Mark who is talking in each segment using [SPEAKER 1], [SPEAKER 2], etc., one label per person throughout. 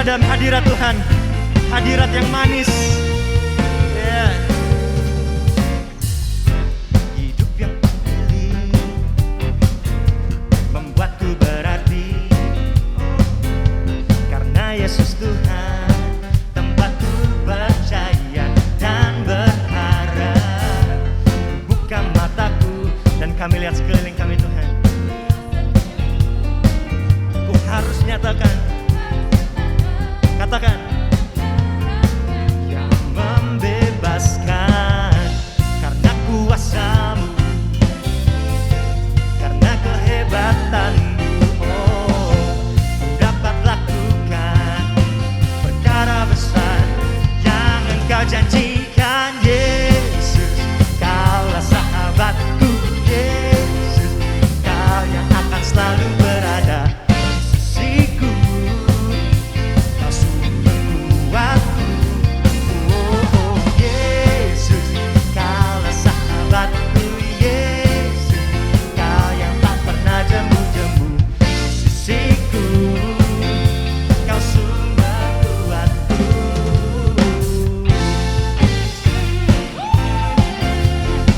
[SPEAKER 1] pada hadirat Tuhan, hadirat yang manis. Yeah. Hidup yang kupilih membuatku berarti, karena Yesus Tuhan tempatku percaya dan berharap. Buka mataku dan kami lihat sekeliling kami Tuhan. Ku harus nyatakan, katakan, yang membebaskan karena kuasa-Mu, karena kehebatanmu. Oh, ku dapat lakukan perkara besar yang Engkau janjikan. Yesus, Kaulah sahabatku. Yesus, Kau yang akan selalu berada di sisiku. Kau sumber kuatku. Oh, Yesus, Kaulah sahabatku. Yesus, Kau yang tak pernah jemu-jemu di sisiku. Kau sumber kuatku.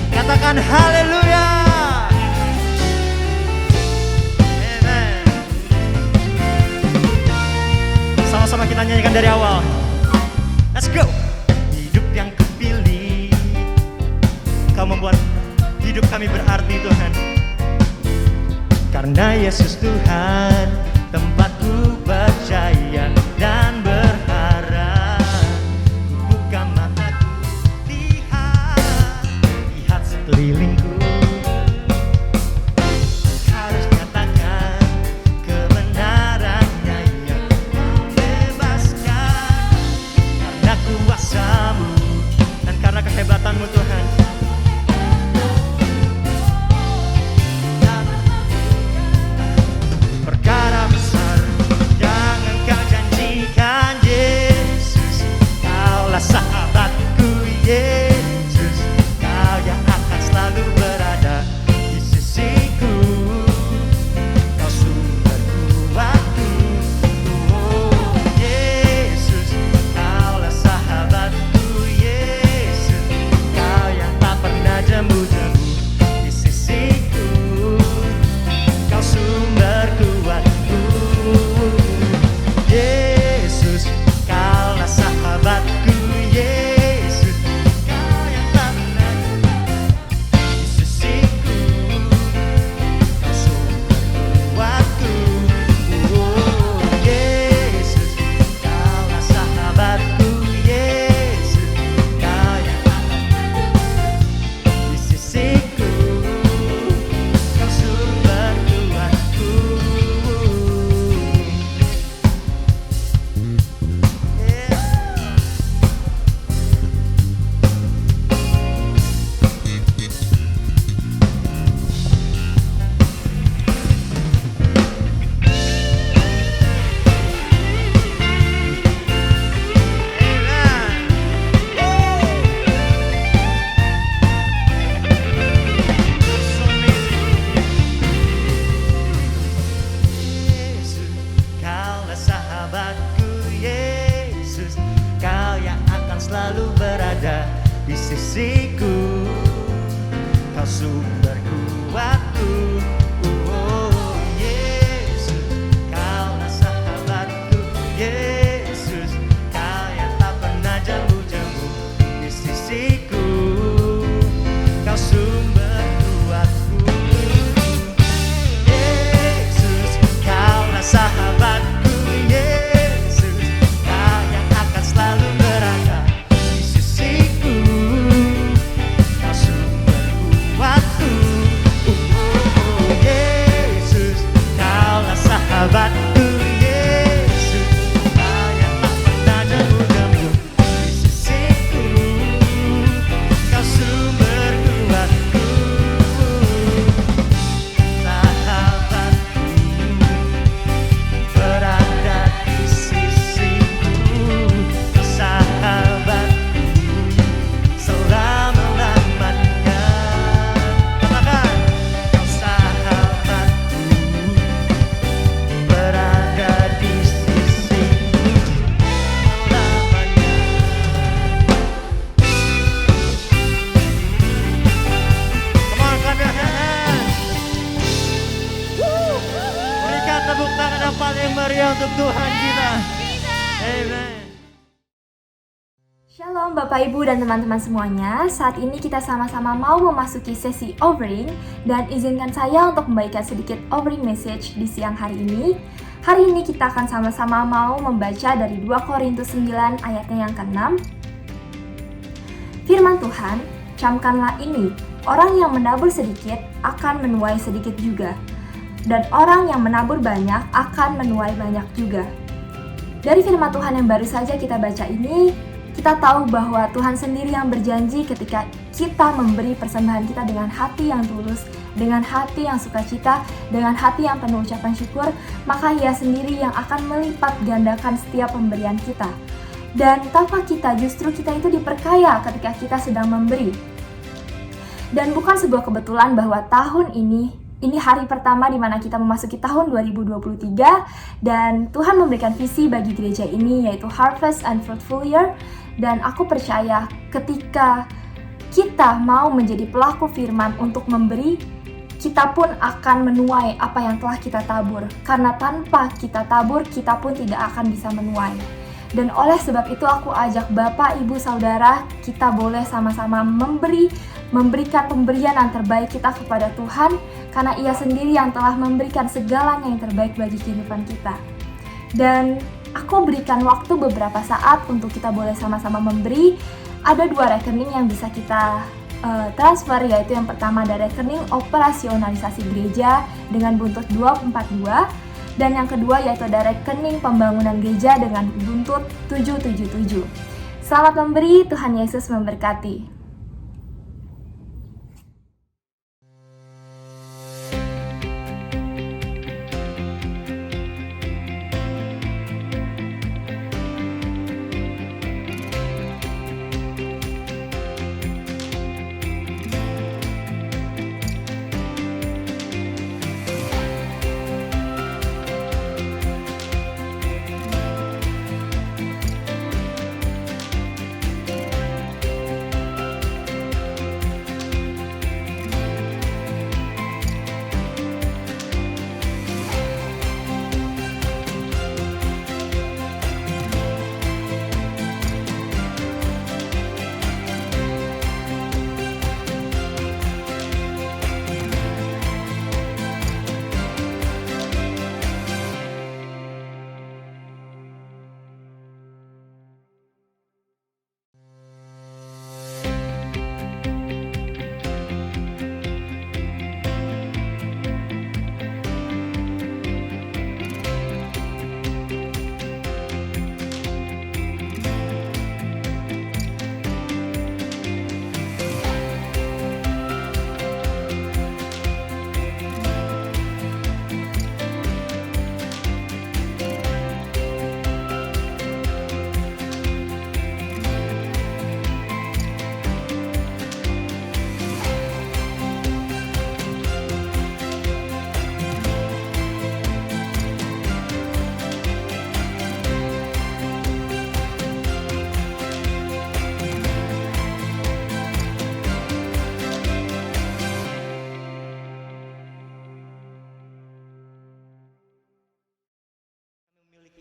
[SPEAKER 1] Katakan haleluya. Amen. Sama-sama kita nyanyikan dari awal. Let's go. Hidup yang kupilih, Kau membuat hidup kami berarti Tuhan. Karena Yesus Tuhan tempatku percaya dan berharap. Buka mataku, lihat sekelilingku. Harus nyatakan kebenarannya yang membebaskan, karena kuasa-Mu dan karena kehebatanmu Tuhan. Perkara besar yang Engkau janjikan. Yesus, Kaulah sahabatku. Yesus, Kau yang akan selalu berada di sisiku. Kau sumber kuatku. Oh, Yesus, Kaulah sahabatku. Yesus, Kau yang untuk Tuhan kita. Amen.
[SPEAKER 2] Shalom Bapak Ibu dan teman-teman semuanya. Saat ini kita sama-sama mau memasuki sesi offering dan izinkan saya untuk membagikan sedikit offering message di siang hari ini. Hari ini kita akan sama-sama mau membaca dari 2 Korintus 9 ayatnya yang ke-6. Firman Tuhan, camkanlah ini, orang yang menabur sedikit akan menuai sedikit juga, dan orang yang menabur banyak akan menuai banyak juga. Dari firman Tuhan yang baru saja kita baca ini, kita tahu bahwa Tuhan sendiri yang berjanji ketika kita memberi persembahan kita dengan hati yang tulus, dengan hati yang sukacita, dengan hati yang penuh ucapan syukur, maka Ia sendiri yang akan melipat gandakan setiap pemberian kita. Dan tanpa kita, justru kita itu diperkaya ketika kita sedang memberi. Dan bukan sebuah kebetulan bahwa tahun ini hari pertama di mana kita memasuki tahun 2023 dan Tuhan memberikan visi bagi gereja ini yaitu Harvest and Fruitful Year. Dan aku percaya ketika kita mau menjadi pelaku firman untuk memberi, kita pun akan menuai apa yang telah kita tabur. Karena tanpa kita tabur, kita pun tidak akan bisa menuai. Dan oleh sebab itu aku ajak Bapak, Ibu, Saudara, kita boleh sama-sama memberikan pemberian yang terbaik kita kepada Tuhan, karena Ia sendiri yang telah memberikan segalanya yang terbaik bagi kehidupan kita. Dan aku berikan waktu beberapa saat untuk kita boleh sama-sama memberi. Ada 2 rekening yang bisa kita transfer, yaitu yang pertama ada rekening operasionalisasi gereja dengan buntut 242, dan yang kedua yaitu ada rekening pembangunan gereja dengan buntut 777. Selamat memberi, Tuhan Yesus memberkati.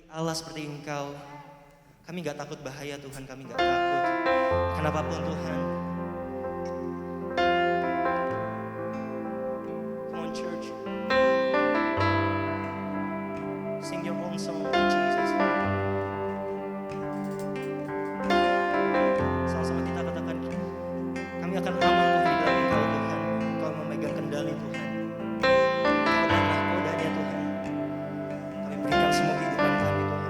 [SPEAKER 1] Allah seperti Engkau, kami gak takut bahaya Tuhan, kami gak takut kenapapun Tuhan. Come on church, sing your own song to Jesus. Sama-sama kita katakan, kami akan aman Tuhan di dalam Engkau Tuhan. Engkau memegang kendali Tuhan. Engkau adalah kodanya Tuhan. Kami berikan semua kehidupan kami Tuhan.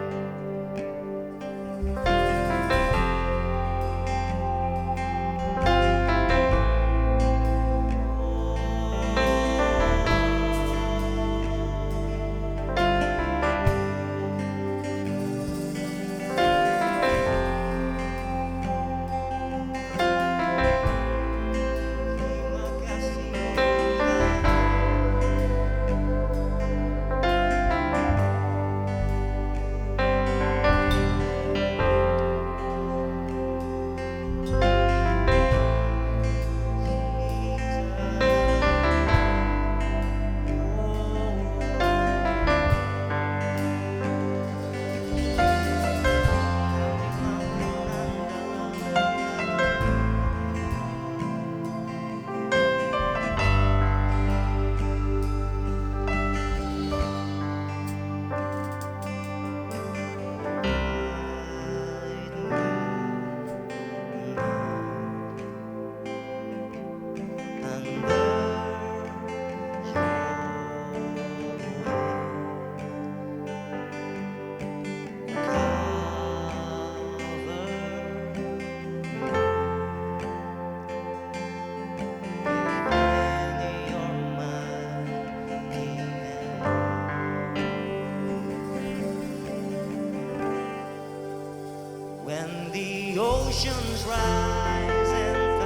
[SPEAKER 1] oceans rise and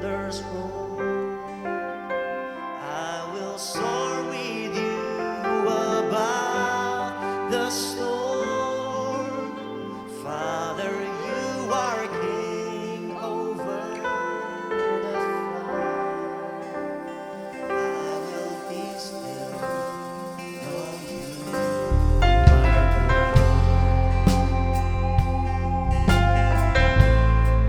[SPEAKER 1] thunders roll, I will soar with you above the storm. Father, you are king over the flood. I will be still, know you are God.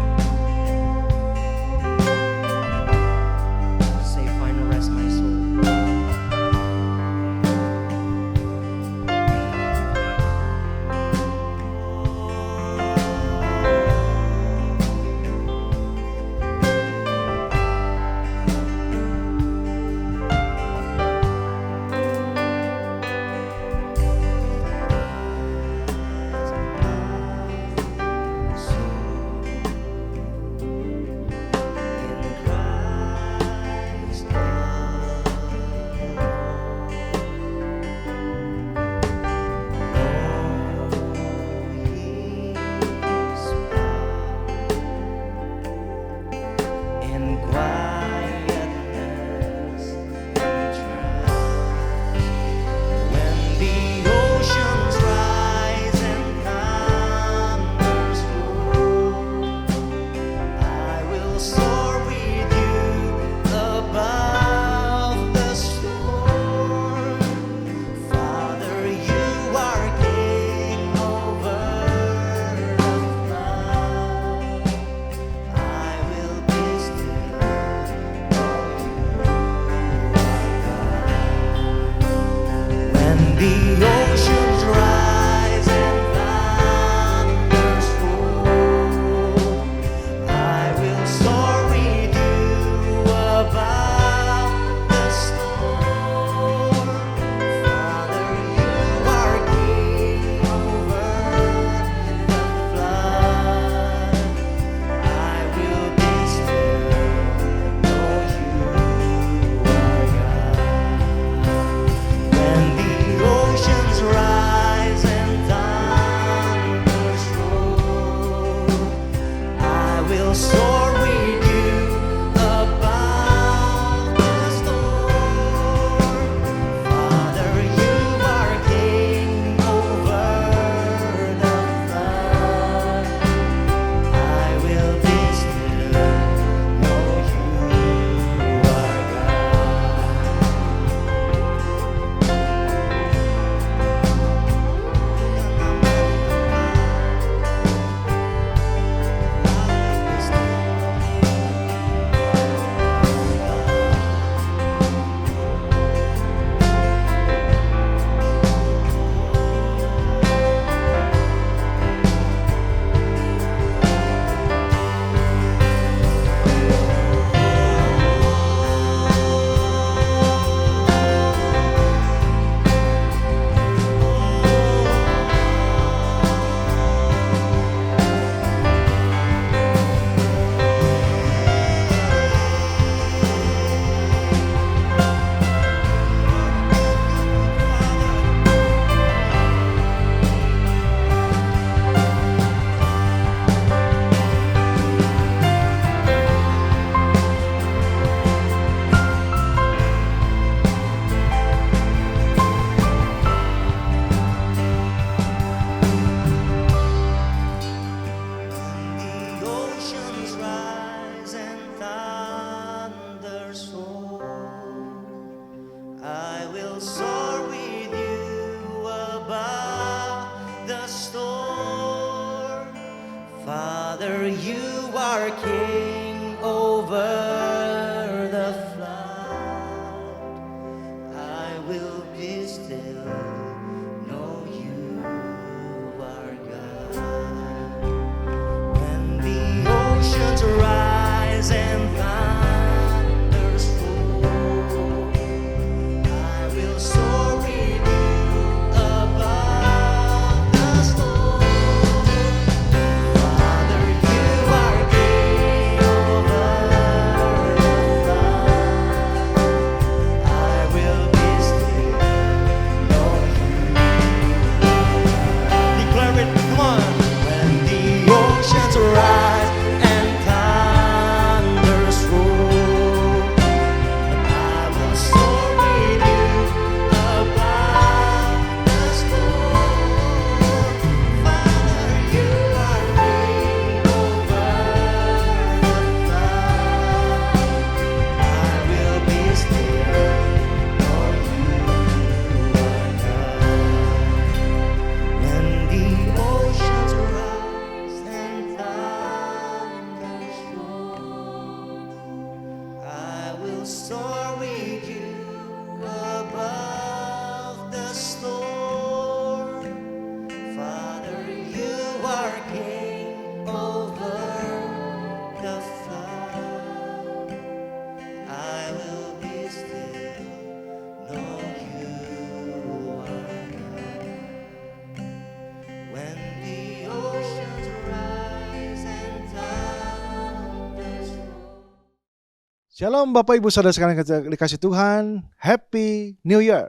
[SPEAKER 3] Shalom Bapak Ibu Saudara sekalian dikasih Tuhan, Happy New Year.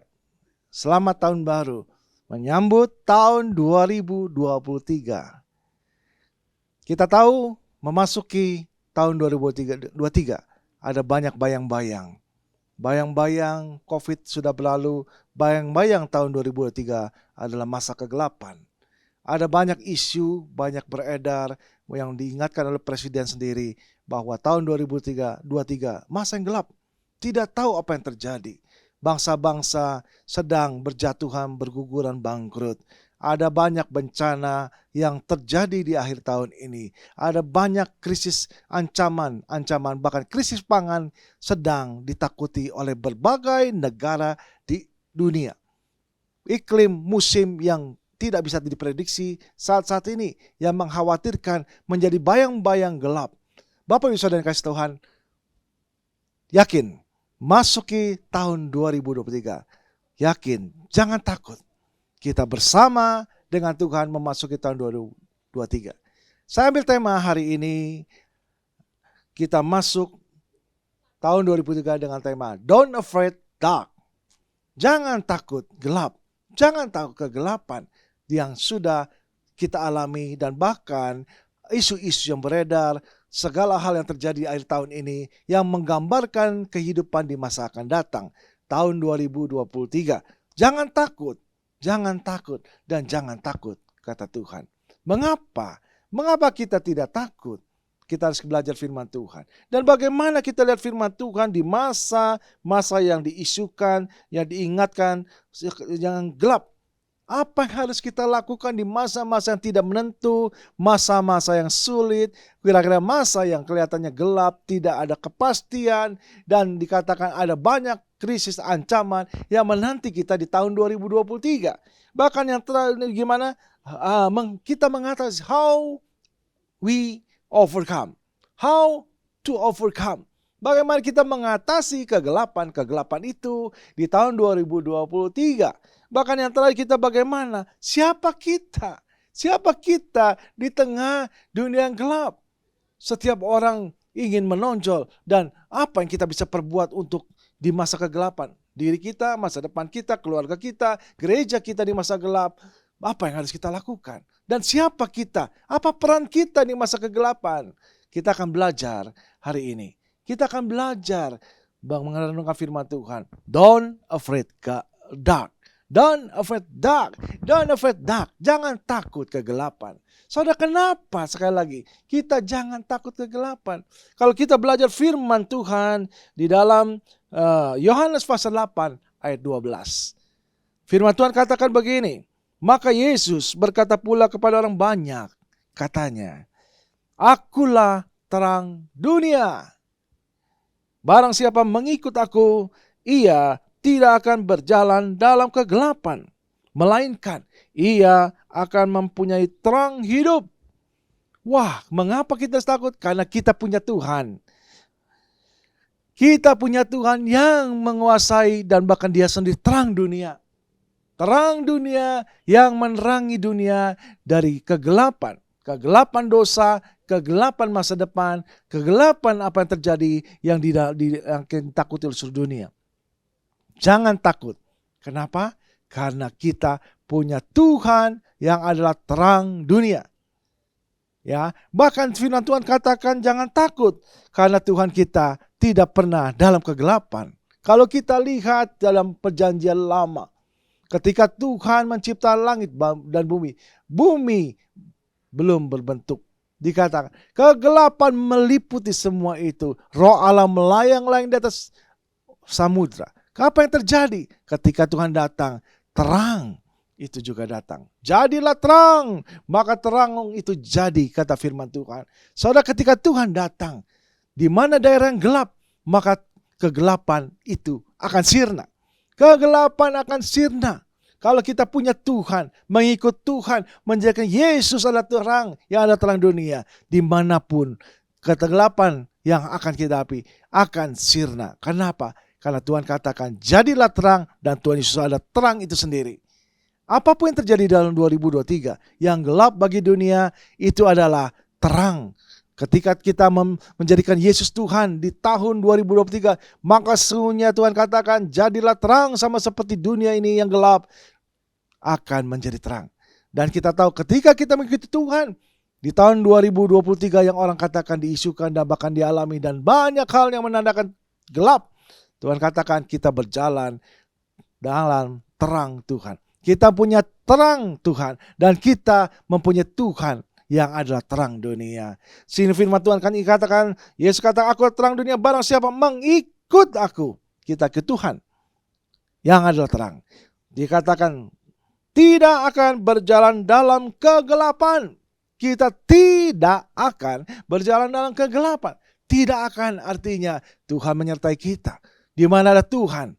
[SPEAKER 3] Selamat tahun baru, menyambut tahun 2023. Kita tahu memasuki tahun 2023 ada banyak bayang-bayang. Bayang-bayang COVID sudah berlalu, bayang-bayang tahun 2023 adalah masa kegelapan. Ada banyak isu, banyak beredar yang diingatkan oleh Presiden sendiri bahwa tahun 2023 masa yang gelap. Tidak tahu apa yang terjadi. Bangsa-bangsa sedang berjatuhan, berguguran, bangkrut. Ada banyak bencana yang terjadi di akhir tahun ini. Ada banyak krisis ancaman, bahkan krisis pangan sedang ditakuti oleh berbagai negara di dunia. Iklim musim yang tidak bisa diprediksi saat-saat ini yang mengkhawatirkan menjadi bayang-bayang gelap. Bapak Ibu Saudara yang kasih Tuhan, yakin masuki tahun 2023. Yakin, jangan takut. Kita bersama dengan Tuhan memasuki tahun 2023. Saya ambil tema hari ini, kita masuk tahun 2023 dengan tema Don't Afraid Dark. Jangan takut gelap. Jangan takut kegelapan yang sudah kita alami dan bahkan isu-isu yang beredar, segala hal yang terjadi di akhir tahun ini yang menggambarkan kehidupan di masa akan datang, tahun 2023. Jangan takut, dan jangan takut, kata Tuhan. Mengapa? Mengapa kita tidak takut? Kita harus belajar firman Tuhan. Dan bagaimana kita lihat firman Tuhan di masa yang diisukan, yang diingatkan, yang gelap. Apa yang harus kita lakukan di masa-masa yang tidak menentu, masa-masa yang sulit, kira-kira masa yang kelihatannya gelap, tidak ada kepastian, dan dikatakan ada banyak krisis ancaman yang menanti kita di tahun 2023. Bahkan yang gimana kita mengatasi how we overcome. How to overcome. Bagaimana kita mengatasi kegelapan itu di tahun 2023. Bahkan yang terakhir kita bagaimana? Siapa kita? Siapa kita di tengah dunia yang gelap? Setiap orang ingin menonjol dan apa yang kita bisa perbuat untuk di masa kegelapan? Diri kita, masa depan kita, keluarga kita, gereja kita di masa gelap. Apa yang harus kita lakukan? Dan siapa kita? Apa peran kita di masa kegelapan? Kita akan belajar hari ini. Kita akan belajar mengenai firman Tuhan. Don't afraid dark. Don't afraid dark. Don't afraid dark. Jangan takut kegelapan. Saudara, kenapa sekali lagi kita jangan takut kegelapan? Kalau kita belajar firman Tuhan di dalam Yohanes pasal 8 ayat 12. Firman Tuhan katakan begini. Maka Yesus berkata pula kepada orang banyak, katanya, Akulah terang dunia. Barang siapa mengikut aku, ia tidak akan berjalan dalam kegelapan, melainkan ia akan mempunyai terang hidup. Wah, mengapa kita takut? Karena kita punya Tuhan. Kita punya Tuhan yang menguasai dan bahkan dia sendiri terang dunia. Terang dunia yang menerangi dunia dari kegelapan. Kegelapan dosa, kegelapan masa depan, kegelapan apa yang terjadi yang ditakuti oleh seluruh dunia. Jangan takut. Kenapa? Karena kita punya Tuhan yang adalah terang dunia. Ya, bahkan firman Tuhan katakan jangan takut karena Tuhan kita tidak pernah dalam kegelapan. Kalau kita lihat dalam perjanjian lama, ketika Tuhan mencipta langit dan bumi belum berbentuk. Dikatakan kegelapan meliputi semua itu. Roh Allah melayang-layang di atas samudra. Apa yang terjadi? Ketika Tuhan datang, terang itu juga datang. Jadilah terang, maka terang itu jadi, kata firman Tuhan. Saudara, ketika Tuhan datang, di mana daerah yang gelap, maka kegelapan itu akan sirna. Kegelapan akan sirna. Kalau kita punya Tuhan, mengikut Tuhan, menjadikan Yesus adalah terang yang ada terang dunia, dimanapun kegelapan yang akan kita hadapi akan sirna. Kenapa? Karena Tuhan katakan jadilah terang dan Tuhan Yesus adalah terang itu sendiri. Apapun yang terjadi dalam 2023, yang gelap bagi dunia itu adalah terang Ketika kita menjadikan Yesus Tuhan di tahun 2023, maka sesungguhnya Tuhan katakan, jadilah terang sama seperti dunia ini yang gelap akan menjadi terang. Dan kita tahu ketika kita mengikuti Tuhan, di tahun 2023 yang orang katakan diisukan dan bahkan dialami dan banyak hal yang menandakan gelap, Tuhan katakan kita berjalan dalam terang Tuhan. Kita punya terang Tuhan dan kita mempunyai Tuhan yang adalah terang dunia. Sini firman Tuhan kan dikatakan, Yesus kata, aku terang dunia, barang siapa mengikut aku. Kita ke Tuhan yang adalah terang. Dikatakan tidak akan berjalan dalam kegelapan. Kita tidak akan berjalan dalam kegelapan. Tidak akan artinya Tuhan menyertai kita. Di mana ada Tuhan,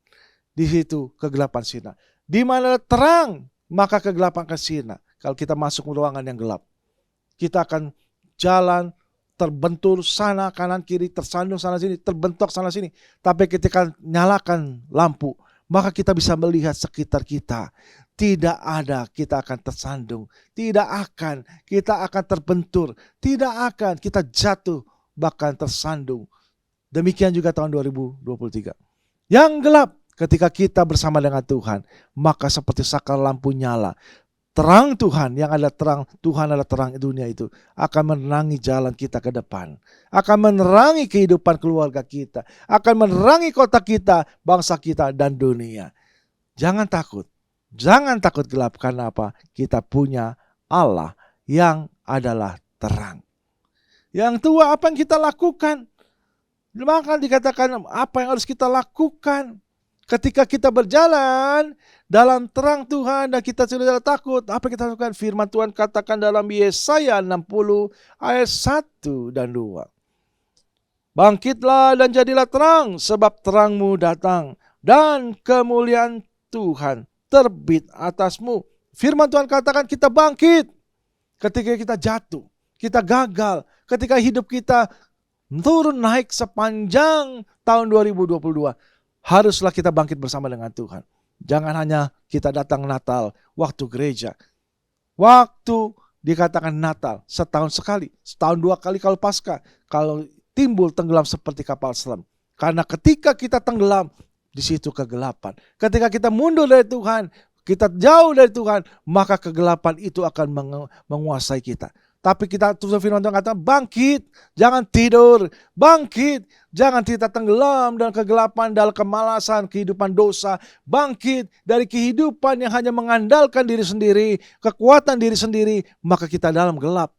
[SPEAKER 3] di situ kegelapan sirna. Di mana ada terang, maka kegelapan akan sirna. Kalau kita masuk ke ruangan yang gelap, kita akan jalan terbentur sana kanan kiri, tersandung sana sini, terbentuk sana sini. Tapi ketika nyalakan lampu, maka kita bisa melihat sekitar kita. Tidak ada kita akan tersandung, tidak akan kita akan terbentur, tidak akan kita jatuh bahkan tersandung. Demikian juga tahun 2023. Yang gelap ketika kita bersama dengan Tuhan, maka seperti saklar lampu nyala. Terang Tuhan yang adalah terang, Tuhan adalah terang dunia itu akan menerangi jalan kita ke depan. Akan menerangi kehidupan keluarga kita. Akan menerangi kota kita, bangsa kita, dan dunia. Jangan takut. Jangan takut gelap karena apa? Kita punya Allah yang adalah terang. Yang tua apa yang kita lakukan? Maka dikatakan apa yang harus kita lakukan? Ketika kita berjalan dalam terang Tuhan dan kita tidak takut, apa yang kita lakukan? Firman Tuhan katakan dalam Yesaya 60 ayat 1 dan 2. Bangkitlah dan jadilah terang, sebab terangmu datang dan kemuliaan Tuhan terbit atasmu. Firman Tuhan katakan kita bangkit ketika kita jatuh, kita gagal, ketika hidup kita turun naik sepanjang tahun 2022. Haruslah kita bangkit bersama dengan Tuhan. Jangan hanya kita datang Natal waktu gereja. Waktu dikatakan Natal setahun sekali, setahun 2 kali kalau Paskah, kalau timbul tenggelam seperti kapal selam. Karena ketika kita tenggelam, di situ kegelapan. Ketika kita mundur dari Tuhan, kita jauh dari Tuhan, maka kegelapan itu akan menguasai kita. Tapi kita terus firman Tuhan kata bangkit, jangan tidur, bangkit, jangan kita tenggelam dalam kegelapan, dalam kemalasan, kehidupan dosa, bangkit dari kehidupan yang hanya mengandalkan diri sendiri, kekuatan diri sendiri, maka kita dalam gelap,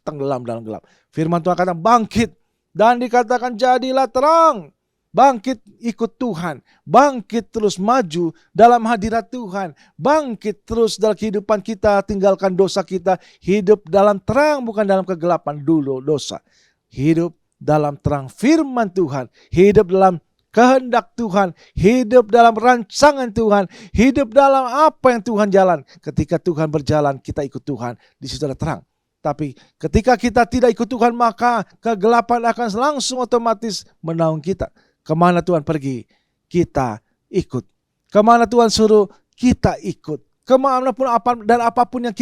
[SPEAKER 3] tenggelam dalam gelap. Firman Tuhan kata bangkit dan dikatakan jadilah terang. Bangkit ikut Tuhan, bangkit terus maju dalam hadirat Tuhan, bangkit terus dalam kehidupan kita, tinggalkan dosa kita, hidup dalam terang bukan dalam kegelapan dulu dosa. Hidup dalam terang firman Tuhan, hidup dalam kehendak Tuhan, hidup dalam rancangan Tuhan, hidup dalam apa yang Tuhan jalan. Ketika Tuhan berjalan, kita ikut Tuhan, di situ ada terang. Tapi ketika kita tidak ikut Tuhan, maka kegelapan akan langsung otomatis menaung kita. Kemana Tuhan pergi, kita ikut. Kemana Tuhan suruh, kita ikut. Kemana pun apapun yang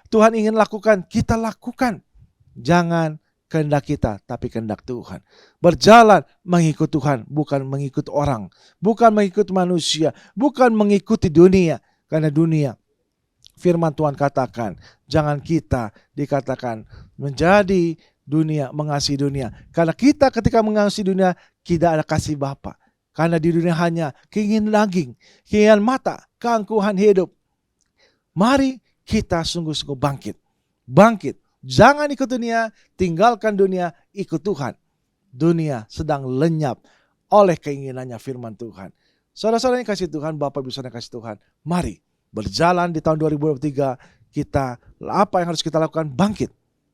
[SPEAKER 3] Tuhan ingin lakukan, kita lakukan. Jangan kehendak kita, tapi kehendak Tuhan. Berjalan mengikut Tuhan, bukan mengikut orang. Bukan mengikut manusia, bukan mengikuti dunia. Karena dunia, firman Tuhan katakan, jangan kita dikatakan menjadi dunia, mengasihi dunia. Karena kita ketika mengasihi dunia, tidak ada kasih Bapa. Karena di dunia hanya keinginan daging, keinginan mata, keangkuhan hidup. Mari kita sungguh-sungguh bangkit. Bangkit. Jangan ikut dunia, tinggalkan dunia, ikut Tuhan. Dunia sedang lenyap oleh keinginannya firman Tuhan. Saudara-saudara yang kasih Tuhan, Bapak Ibu Saudara yang kasih Tuhan, mari berjalan di tahun 2023, kita apa yang harus kita lakukan? Bangkit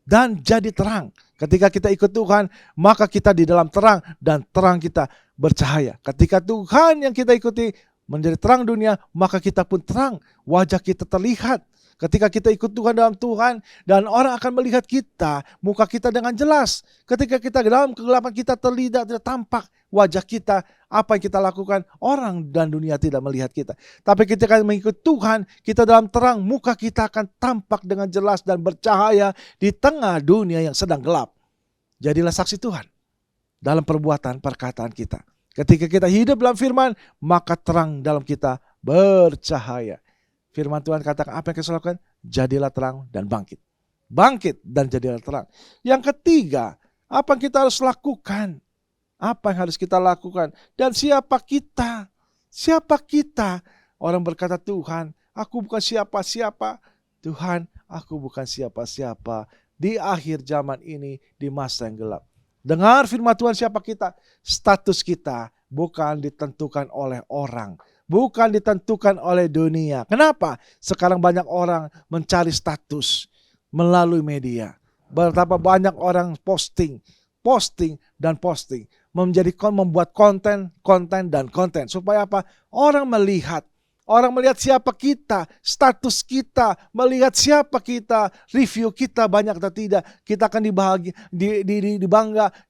[SPEAKER 3] dan jadi terang. Ketika kita ikut Tuhan, maka kita di dalam terang dan terang kita bercahaya. Ketika Tuhan yang kita ikuti menjadi terang dunia, maka kita pun terang. Wajah kita terlihat. Ketika kita ikut Tuhan dalam Tuhan, dan orang akan melihat kita, muka kita dengan jelas. Ketika kita dalam kegelapan, kita tidak tampak wajah kita, apa yang kita lakukan, orang dan dunia tidak melihat kita. Tapi ketika mengikut Tuhan, kita dalam terang, muka kita akan tampak dengan jelas dan bercahaya di tengah dunia yang sedang gelap. Jadilah saksi Tuhan dalam perbuatan perkataan kita. Ketika kita hidup dalam firman, maka terang dalam kita bercahaya. Firman Tuhan katakan apa yang kita lakukan? Jadilah terang dan bangkit. Bangkit dan jadilah terang. Yang ketiga, apa yang kita harus lakukan? Apa yang harus kita lakukan? Dan siapa kita? Siapa kita? Orang berkata, Tuhan, aku bukan siapa-siapa. Tuhan, aku bukan siapa-siapa. Di akhir zaman ini, di masa yang gelap. Dengar firman Tuhan, siapa kita? Status kita bukan ditentukan oleh orang. Bukan ditentukan oleh dunia. Kenapa? Sekarang banyak orang mencari status melalui media. Betapa banyak orang posting. Membuat konten. Supaya apa? Orang melihat siapa kita, status kita, melihat siapa kita, review kita banyak atau tidak. Kita akan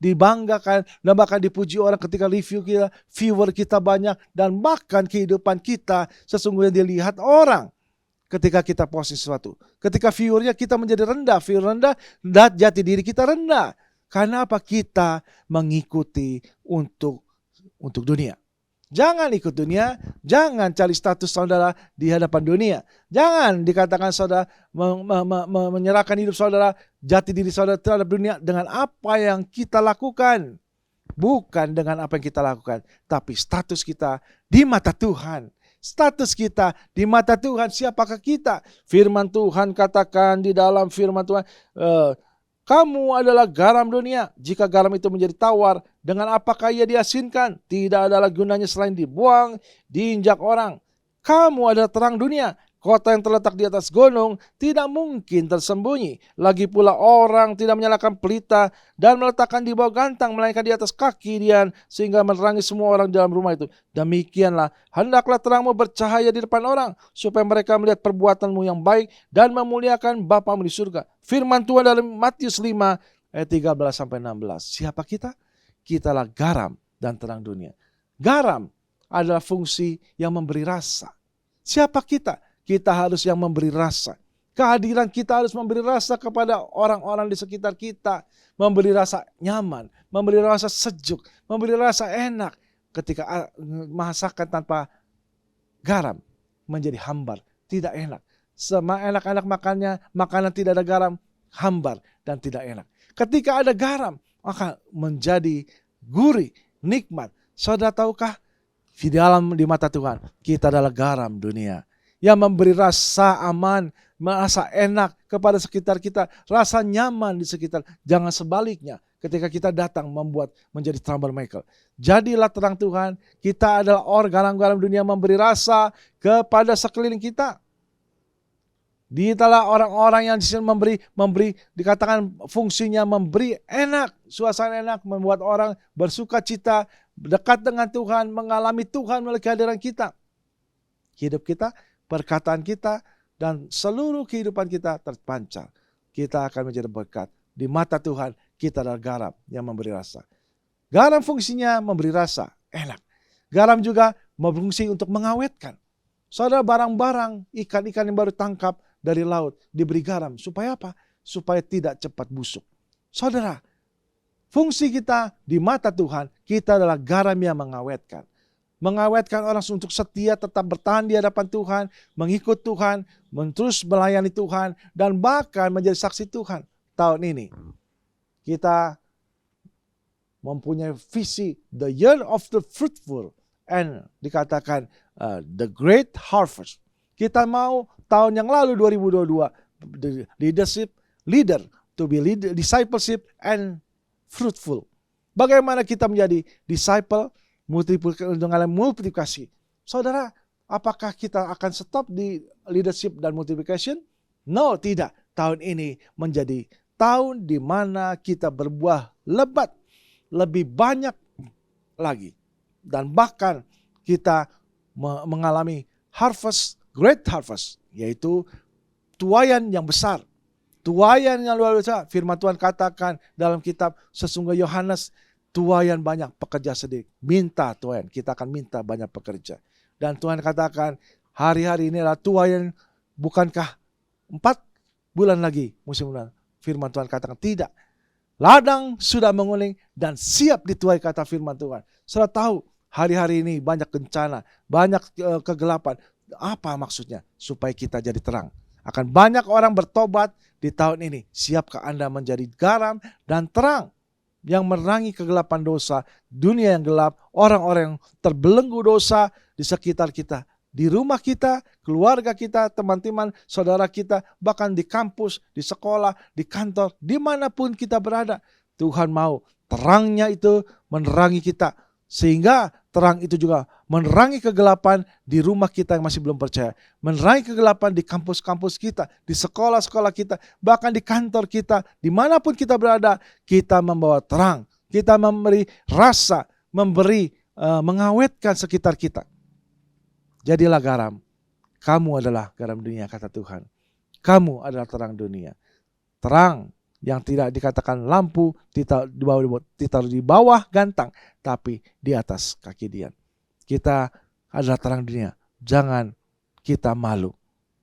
[SPEAKER 3] dibanggakan, dan bahkan dipuji orang ketika review kita, viewer kita banyak, dan bahkan kehidupan kita sesungguhnya dilihat orang. Ketika kita posting sesuatu, ketika viewernya kita menjadi rendah, jati diri kita rendah. Karena apa? Kita mengikuti untuk dunia. Jangan ikut dunia, jangan cari status saudara di hadapan dunia. Jangan dikatakan saudara menyerahkan hidup saudara, jati diri saudara terhadap dunia dengan apa yang kita lakukan. Bukan dengan apa yang kita lakukan, tapi status kita di mata Tuhan. Status kita di mata Tuhan, siapakah kita? Firman Tuhan katakan di dalam firman Tuhan, kamu adalah garam dunia. Jika garam itu menjadi tawar, dengan apakah ia diasinkan? Tidak adalah gunanya selain dibuang, diinjak orang. Kamu adalah terang dunia. Kota yang terletak di atas gunung tidak mungkin tersembunyi. Lagi pula orang tidak menyalakan pelita dan meletakkan di bawah gantang, melainkan di atas kaki dian, sehingga menerangi semua orang dalam rumah itu. Demikianlah, hendaklah terangmu bercahaya di depan orang, supaya mereka melihat perbuatanmu yang baik dan memuliakan Bapamu di surga. Firman Tuhan dalam Matius 5 ayat 13-16. Siapa kita? Kita adalah garam dan terang dunia. Garam adalah fungsi yang memberi rasa. Siapa kita? Kita harus yang memberi rasa. Kehadiran kita harus memberi rasa kepada orang-orang di sekitar kita. Memberi rasa nyaman, memberi rasa sejuk, memberi rasa enak. Ketika masakan tanpa garam menjadi hambar, tidak enak. Enak-enak makanan tidak ada garam, hambar dan tidak enak. Ketika ada garam, maka menjadi gurih, nikmat. Saudara tahukah? Di mata Tuhan, kita adalah garam dunia. Yang memberi rasa aman, rasa enak kepada sekitar kita, rasa nyaman di sekitar. Jangan sebaliknya, ketika kita datang menjadi troublemaker. Jadilah terang Tuhan, kita adalah garam dunia, memberi rasa kepada sekeliling kita. Ditalah orang-orang yang memberi dikatakan fungsinya memberi enak, suasana enak, membuat orang bersuka cita, dekat dengan Tuhan, mengalami Tuhan melalui kehadiran kita. Hidup kita, perkataan kita, dan seluruh kehidupan kita terpancar. Kita akan menjadi berkat. Di mata Tuhan, kita adalah garam yang memberi rasa. Garam fungsinya memberi rasa, enak. Garam juga berfungsi untuk mengawetkan. Saudara, barang-barang, ikan-ikan yang baru tangkap dari laut diberi garam. Supaya apa? Supaya tidak cepat busuk. Saudara, fungsi kita di mata Tuhan, kita adalah garam yang mengawetkan. Mengawetkan orang untuk setia, tetap bertahan di hadapan Tuhan, mengikut Tuhan, terus melayani Tuhan, dan bahkan menjadi saksi Tuhan. Tahun ini kita mempunyai visi The Year of the Fruitful, and dikatakan The Great Harvest. Kita mau tahun yang lalu 2022 leader to be discipleship and fruitful. Bagaimana kita menjadi disciple dengan multiplikasi? Saudara, apakah kita akan stop di leadership dan multiplication? No, tidak. Tahun ini menjadi tahun di mana kita berbuah lebat lebih banyak lagi, dan bahkan kita mengalami harvest, great harvest, yaitu tuaian yang besar. Tuaian yang luar biasa. Firman Tuhan katakan dalam kitab sesungguhnya Yohanes, tuaian banyak, pekerja sedikit. Minta tuaian, kita akan minta banyak pekerja. Dan Tuhan katakan, hari-hari ini adalah tuaian, bukankah 4 bulan lagi musim hujan? Firman Tuhan katakan tidak. ladang sudah menguning dan siap dituai, kata firman Tuhan. Saudara tahu hari-hari ini banyak bencana, banyak kegelapan. Apa maksudnya? Supaya kita jadi terang. Akan banyak orang bertobat di tahun ini. Siapkah Anda menjadi garam dan terang yang menerangi kegelapan dosa, dunia yang gelap, orang-orang yang terbelenggu dosa di sekitar kita, di rumah kita, keluarga kita, teman-teman, saudara kita, bahkan di kampus, di sekolah, di kantor, dimanapun kita berada. Tuhan mau terangnya itu menerangi kita, sehingga terang itu juga menerangi kegelapan di rumah kita yang masih belum percaya, menerangi kegelapan di kampus-kampus kita, di sekolah-sekolah kita, bahkan di kantor kita, dimanapun kita berada. Kita membawa terang, kita memberi rasa, mengawetkan sekitar kita. Jadilah garam. Kamu adalah garam dunia, kata Tuhan. Kamu adalah terang dunia. Terang yang tidak dikatakan lampu ditaruh di bawah gantang, tapi di atas kaki Dian. Kita adalah terang dunia. Jangan kita malu.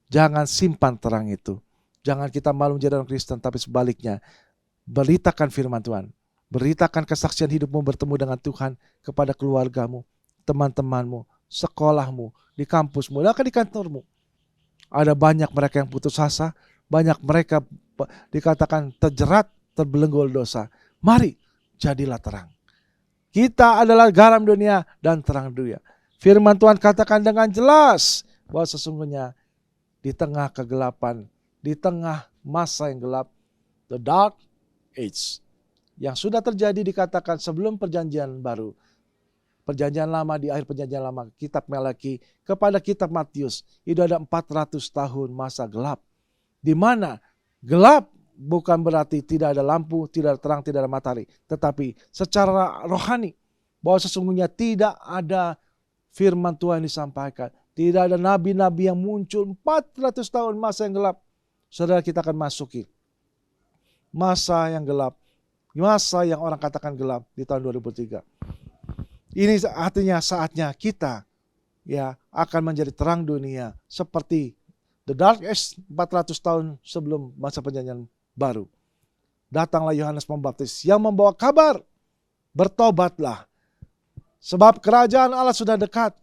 [SPEAKER 3] Jangan simpan terang itu. Jangan kita malu menjadi orang Kristen, tapi sebaliknya beritakan firman Tuhan. Beritakan kesaksian hidupmu bertemu dengan Tuhan kepada keluargamu, teman-temanmu, sekolahmu, di kampusmu, bahkan di kantormu. Ada banyak mereka yang putus asa, banyak mereka dikatakan terjerat, terbelenggu dosa. Mari jadilah terang. Kita adalah garam dunia dan terang dunia. Firman Tuhan katakan dengan jelas bahwa sesungguhnya di tengah kegelapan, di tengah masa yang gelap, the dark age, yang sudah terjadi dikatakan sebelum perjanjian baru, perjanjian lama, di akhir perjanjian lama, kitab Melaki kepada kitab Matius, itu ada 400 tahun masa gelap. Di mana gelap bukan berarti tidak ada lampu, tidak ada terang, tidak ada matahari. Tetapi secara rohani, bahwa sesungguhnya tidak ada firman Tuhan yang disampaikan. Tidak ada nabi-nabi yang muncul 400 tahun masa yang gelap. Saudara, kita akan masuki masa yang gelap. Masa yang orang katakan gelap di tahun 2003. Ini artinya saatnya kita akan menjadi terang dunia seperti the dark age 400 tahun sebelum masa perjanjian baru. Datanglah Yohanes Pembaptis yang membawa kabar, bertobatlah, sebab kerajaan Allah sudah dekat.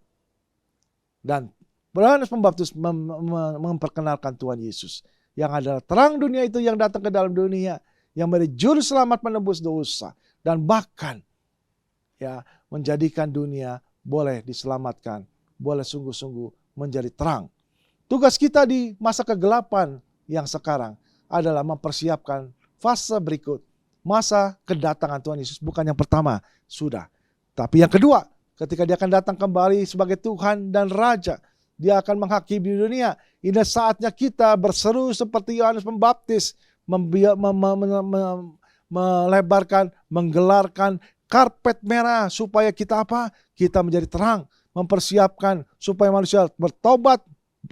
[SPEAKER 3] Dan Yohanes Pembaptis memperkenalkan Tuhan Yesus, yang adalah terang dunia itu yang datang ke dalam dunia, yang menjadi juru selamat menebus dosa, dan bahkan menjadikan dunia boleh diselamatkan, boleh sungguh-sungguh menjadi terang. Tugas kita di masa kegelapan yang sekarang adalah mempersiapkan fase berikut, masa kedatangan Tuhan Yesus. Bukan yang pertama, sudah. Tapi yang kedua, ketika dia akan datang kembali sebagai Tuhan dan Raja, dia akan menghakimi dunia. Ini saatnya kita berseru seperti Yohanes Pembaptis, melebarkan, menggelarkan karpet merah supaya kita apa? Kita menjadi terang, mempersiapkan supaya manusia bertobat,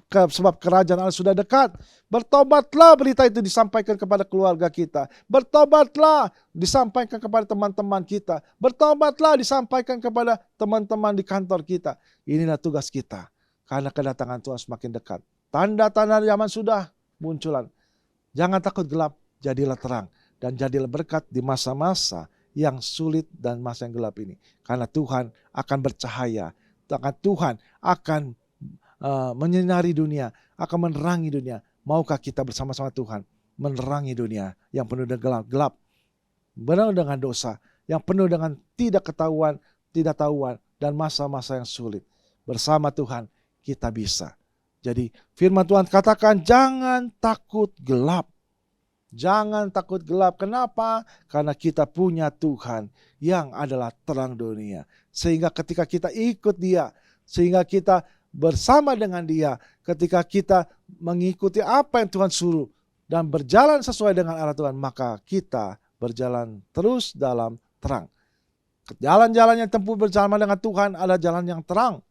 [SPEAKER 3] sebab kerajaan Allah sudah dekat. Bertobatlah, berita itu disampaikan kepada keluarga kita. Bertobatlah, disampaikan kepada teman-teman kita. Bertobatlah, disampaikan kepada teman-teman di kantor kita. Inilah tugas kita, karena kedatangan Tuhan semakin dekat. Tanda-tanda zaman sudah munculan. Jangan takut gelap, jadilah terang. Dan jadilah berkat di masa-masa yang sulit dan masa yang gelap ini. Karena Tuhan akan bercahaya. Tuhan akan menyinari dunia, akan menerangi dunia. Maukah kita bersama-sama Tuhan menerangi dunia yang penuh dengan gelap, penuh dengan dosa, yang penuh dengan tidak ketahuan, tidak tahuan, dan masa-masa yang sulit. Bersama Tuhan kita bisa. Jadi firman Tuhan katakan jangan takut gelap. Jangan takut gelap. Kenapa? Karena kita punya Tuhan yang adalah terang dunia. Sehingga ketika kita ikut Dia, sehingga kita bersama dengan Dia, ketika kita mengikuti apa yang Tuhan suruh dan berjalan sesuai dengan arah Tuhan, maka kita berjalan terus dalam terang. Jalan-jalan yang tempuh bersama dengan Tuhan adalah jalan yang terang.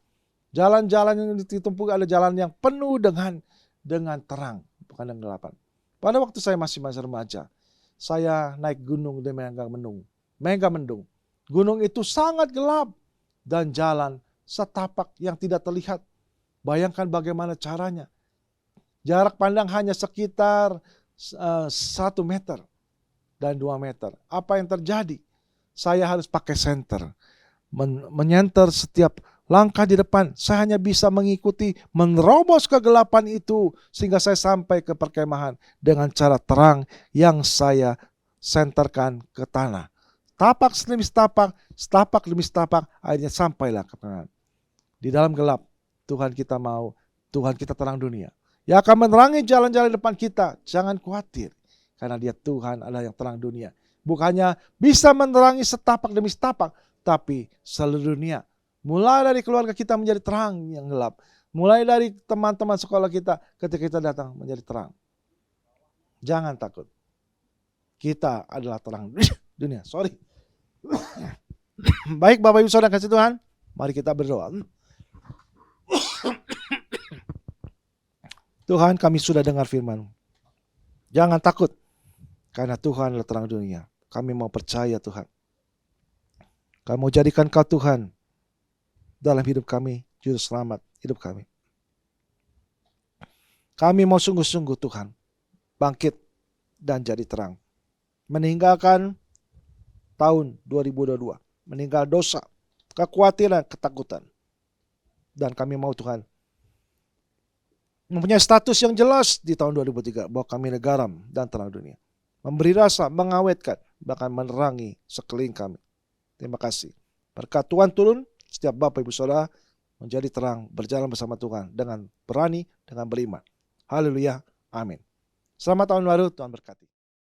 [SPEAKER 3] Jalan-jalan yang ditempuh adalah jalan yang penuh dengan terang, bukan dengan kegelapan. Pada waktu saya masih remaja, saya naik gunung di Megamendung. Gunung itu sangat gelap dan jalan setapak yang tidak terlihat. Bayangkan bagaimana caranya. Jarak pandang hanya sekitar 1 meter. dan 2 meter. Apa yang terjadi? Saya harus pakai senter. Menyenter setiap langkah di depan. Saya hanya bisa mengikuti, menerobos kegelapan itu sehingga saya sampai ke perkemahan dengan cara terang yang saya senterkan ke tanah. Tapak demi tapak, setapak demi setapak, akhirnya sampailah ke perkemahan. Di dalam gelap, Tuhan kita mau, Tuhan kita terang dunia. Yang akan menerangi jalan-jalan depan kita. Jangan khawatir, karena Dia Tuhan adalah yang terang dunia. Bukannya bisa menerangi setapak demi setapak, tapi seluruh dunia. Mulai dari keluarga kita menjadi terang yang gelap. Mulai dari teman-teman sekolah kita ketika kita datang menjadi terang. Jangan takut. Kita adalah terang dunia. Sorry. Baik Bapak Ibu Saudara kasih Tuhan, mari kita berdoa. Tuhan, kami sudah dengar firman. Jangan takut, karena Tuhan adalah terang dunia. Kami mau percaya Tuhan. Kami mau jadikan Kau Tuhan dalam hidup kami, juru selamat hidup kami. Kami mau sungguh-sungguh Tuhan bangkit dan jadi terang. Meninggalkan tahun 2022. Meninggal dosa, kekhawatiran, ketakutan. Dan kami mau Tuhan mempunyai status yang jelas di tahun 2003 bahwa kami garam dan terang dunia. Memberi rasa, mengawetkan, bahkan menerangi sekeliling kami. Terima kasih. Berkat Tuhan turun, setiap Bapak Ibu Saudara menjadi terang, berjalan bersama Tuhan dengan berani, dengan beriman. Haleluya. Amin. Selamat tahun baru, Tuhan berkati.